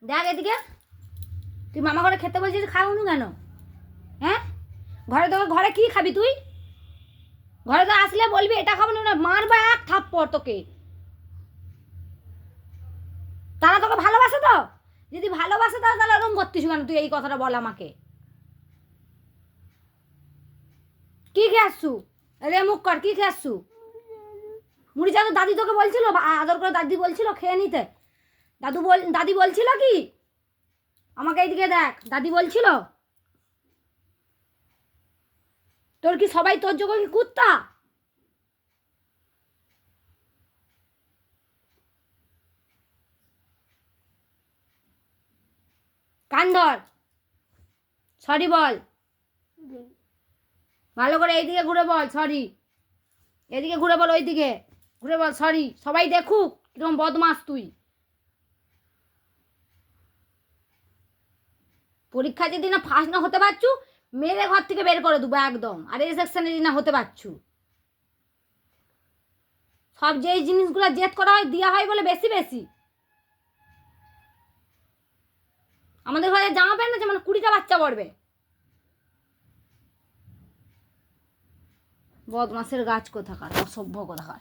দেখ এদিকে, তুই মামা ঘরে খেতে বলছিস, খাওনি কেন? হ্যাঁ, ঘরে কি খাবি তুই? ঘরে তো আসলে বলবি এটা খাবো না, মারবা এক থাপ্পড় তোকে। তারা তোকে ভালোবাসে তো? যদি ভালোবাসে তাহলে ওরকম করতিস কেন তুই? এই কথাটা বল আমাকে। কি খেয়ে আসছু? রে মুখ কর, কি খেয়ে আসছু? মুড়ি চা তো দাদি তোকে বলছিল, আদর করে দাদি বলছিল খেয়ে নিতে। দাদি বলছিল কি আমাকে? এইদিকে দেখ, দাদি বলছিল? তোর কি সবাই তোর যোগ্য কি কুত্তা? কান ধর, সরি বল ভালো করে। এইদিকে ঘুরে বল সরি, এদিকে ঘুরে বল, ওইদিকে ঘুরে বল সরি, সবাই দেখুক কিরকম বদমাস তুই। পরীক্ষা যদি না ফার্স্ট না হতে পারছু, মেরে ঘর থেকে বের করে দেবো একদম। আর এই সেকশনে যদি না হতে পারছু, সব যে জিনিসগুলো জেদ করা হয় দেওয়া হয় বলে বেশি বেশি। আমাদের ঘরে জামা প্যান্ট আছে মানে 20টা বাচ্চা পড়বে। বদমাসের গাছ কোথাকার, অসভ্য কোথাকার।